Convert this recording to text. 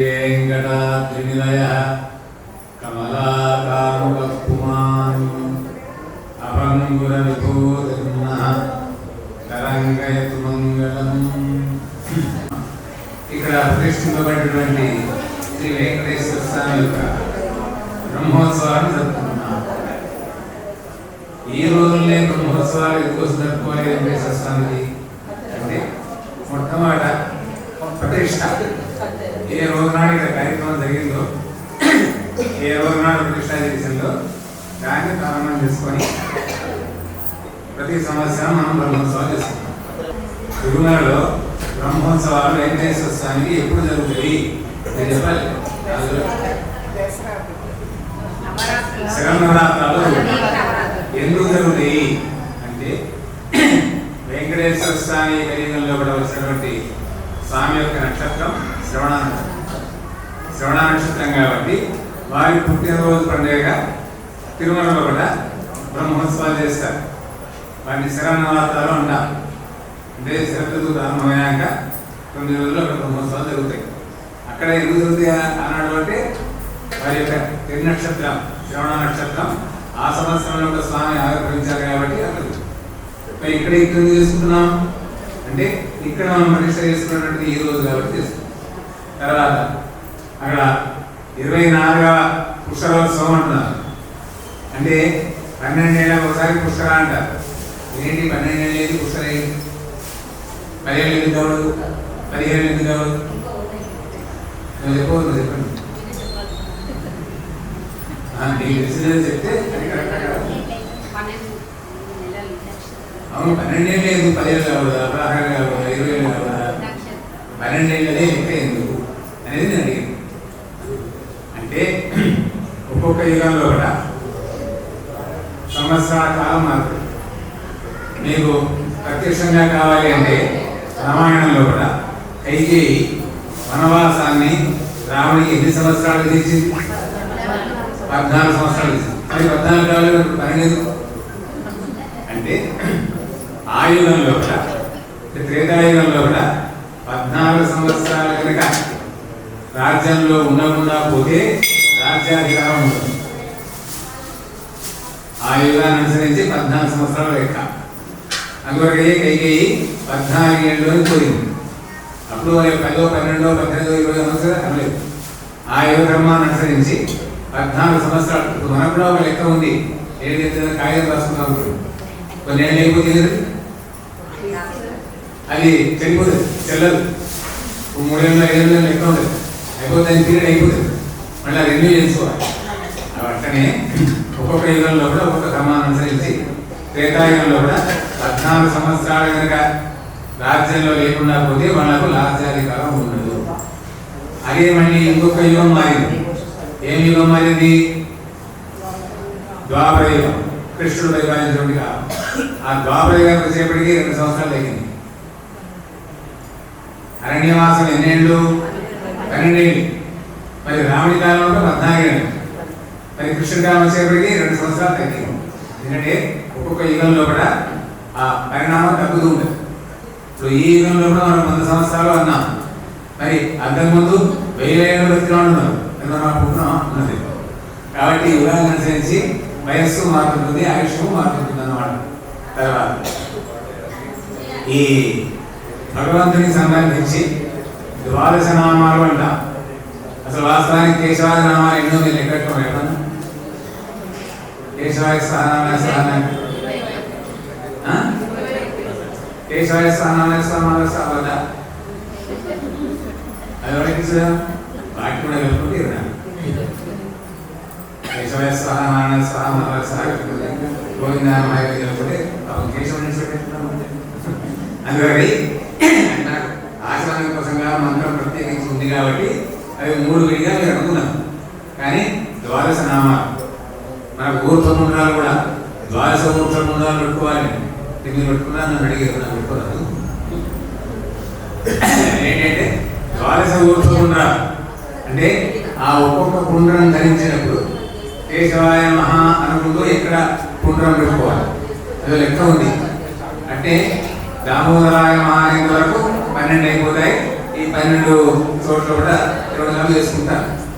वेङ्कटाद्रिनिलयः कमलाकामुकः पुमान् अभङ्गुरविभूतिर्नः तरङ्गयतु मङ्गलम्। ఇక్కడ ప్రతిష్ఠింపబడినటువంటి శ్రీ వెంకటేశ్వర స్వామి యొక్క బ్రహ్మోత్సవాన్ని జరుపుకుంటున్నాం. ఈ రోజుల్లో బ్రహ్మోత్సవాలు ఎక్కువ జరుపుకోవాలి వెంకటేశ్వర స్వామికి అంటే మొట్టమొదట ప్రతిష్ఠ. ఏ రోజునాడు ఇక్కడ కార్యక్రమం జరిగిందో, ఏ రోజునాడు ప్రతిష్ఠ చేసిందో దాన్ని ప్రారంభం చేసుకొని ప్రతి సంవత్సరం మనం బ్రహ్మోత్సవాలు చేసుకుంటాం. తిరుమలలో బ్రహ్మోత్సవాలు వెంకటేశ్వర స్వామికి ఎప్పుడు జరుగుతాయి నేను చెప్పాలి. శరన్నవరాత్రాలు ఎందుకు జరుగుతాయి అంటే వెంకటేశ్వర స్వామి కలియుగంలో కూడా వచ్చినటువంటి స్వామి యొక్క నక్షత్రం శ్రవణ నక్షత్రం కాబట్టి వారి పుట్టినరోజు పండుగగా తిరుమలలో కూడా బ్రహ్మోత్సవాలు చేస్తారు. వాటిని శరన్నవరాత్రాలు అంటారు. అంటే శరదృతువు ప్రారంభమయ్యాక 9 రోజులు అక్కడ బ్రహ్మోత్సవాలు జరుగుతాయి. అక్కడ ఎందుకు జరుగుతాయి అన్నాడు అంటే వారి యొక్క తిరునక్షత్రం శ్రవణ నక్షత్రం ఆ సంవత్సరంలో కూడా స్వామి ఆవిర్భవించారు కాబట్టి అక్కడ ఇక్కడ ఇక్కడ చేసుకుంటున్నాం అంటే ఇక్కడ మనం పరీక్ష చేసుకున్నటువంటి ఈ రోజు కాబట్టి చేసుకుంటాం. తర్వాత అక్కడ 24వ పుష్కరోత్సవం అంటున్నారు. అంటే 12 ఏళ్ళకి ఒకసారి పుష్కర అంటారు. ఏంటి 12 ఏళ్ళేది పుష్కర 10 ఏళ్ళు ఎందుకు కావదు, 15 ఎందుకు కావదు? నువ్వు చెప్పవద్దు, చెప్పండి. నీకు తెలిసినది చెప్తే అది కరెక్ట్ కదా. అవును, 12 ఏళ్ళు ఎందుకు 10 ఏళ్ళు కావదా, 16 కావదా, 20 ఏళ్ళు కావదా? 12 ఏళ్ళదే ఇంకా ఎందుకు అనేది నేను అడిగింది. అంటే ఒక్కొక్క యుగంలో కూడా సంవత్సరాల కాలం మారుతుంది. మీకు ప్రత్యక్షంగా కావాలి అంటే రామాయణంలో కూడా కైకేయి వనవాసాన్ని రాముడికి ఎన్ని సంవత్సరాలు విధించింది? 14 సంవత్సరాలు ఇచ్చింది. అది 14 కావాలి 12 అంటే ఆ యుగంలో కూడా త్రేతాయుగంలో కూడా 14 సంవత్సరాలు కనుక రాజ్యంలో ఉండకుండా పోతే రాజ్యాధికారం ఉంటుంది. ఆ యుగాన్ని అనుసరించి 14 సంవత్సరాలు లెక్క. అందువరకే కైకేయి 14 ఏళ్ళలోకి పోయింది. అప్పుడు 10, 12, 18, 20 సంవత్సరాలు అనలేదు. ఆ యుగ ధర్మాన్ని అనుసరించి 14 సంవత్సరాలు. ఇప్పుడు మనకు కూడా ఒక లెక్క ఉంది. ఏదైతే కాగితం రాసుకున్నాం కొన్ని ఏళ్ళు అయిపోతుంది కదా, అది చెడిపోతుంది, చెల్లదు. 3 ఏళ్ళు 5 ఏళ్ళు లెక్క ఉంటుంది, అయిపోతే దాని పీరియడ్ అయిపోతుంది, మళ్ళీ రెన్యూ చేసుకోవాలి. అట్లనే ఒక్కొక్క యుగంలో కూడా ఒక్కొక్క ధర్మాన్ని అనుసరించి త్రేతాయుగంలో కూడా 14 సంవత్సరాలు కనుక రాజ్యంలో లేకుండా పోతే వాళ్ళకు రాజ్యాధికారం ఉండదు. అదే మళ్ళీ ఇంకొక యుగం మారింది. ఏం యుగం మారింది? ద్వాపర యుగం, కృష్ణుడు పరిపాలించినటువంటి కాలం. ఆ ద్వాపర యుగానికి వచ్చేప్పటికీ 2 సంవత్సరాలు తగ్గింది. అరణ్యవాసం ఎన్నేళ్ళు? 12 ఏళ్ళు. మరి రాముడి కాలంలో 14 ఏళ్ళు. మరి కృష్ణుడి కాలం వచ్చేప్పటికీ 2 సంవత్సరాలు తగ్గింది. ఎందుకంటే ఒక్కొక్క యుగంలో కూడా ఆ పరిణామం తగ్గుతూ ఉంటుంది. ఇప్పుడు ఈ యుగంలో కూడా మనం 100 సంవత్సరాలు అన్నాం. మరి అంతకుముందు 1000 ఏళ్ళు బతికినా ఉన్నాం, పుట్టినాం ఉన్నది. కాబట్టి యుగాన్ని అనుసరించి వయస్సు మారుతుంటుంది, ఆయుష్యము మారుతుంటుంది అన్నమాట. తర్వాత ఈ భగవంతునికి సంబంధించి 12 నామాలు అంటాం. అసలు వాస్తవానికి కేశవాది నామాలు ఎన్నో మీరు ఎక్కడెక్కడ ఎక్కడన్నా కేశవాయ స్థానాలయ స్థానాలు కేశవాయ స్థానాలయ స్థానాల వద్ద అది ఎవరికి వాటి కూడా కలుపుకుంటే కేశవాయ స్థానాలయ స్థానాల గోవిందాయ కలుపుకుంటే కేశవ అందువల్ల నాకు ఆచరణ కోసంగా మంత్రం ప్రత్యేకించి ఉంది కాబట్టి అవి 3 విడిగా మీరు అనుకున్నాం. కానీ 12 నామాలు మనకు ఊర్ధ్వముండాలు కూడా 12 ఊర్ధ్వముండాలు పెట్టుకోవాలి. మీరు పెట్టుకున్నా నన్ను అడిగారు, నాకు పెట్టుకోరాదు. ఏంటంటే 12 ఊర్ధ్వముండాలు అంటే ఆ ఒక్కొక్క కుండ్రం ధరించినప్పుడు కేశవాయ మహా అనుకుంటూ ఎక్కడ కుండ్రం పెట్టుకోవాలి, అది లెక్క ఉంది. అంటే దామోదరాయ మహా వరకు 12 అయిపోతాయి. ఈ 12 చోట్ల కూడా 20 చేసుకుంటారు.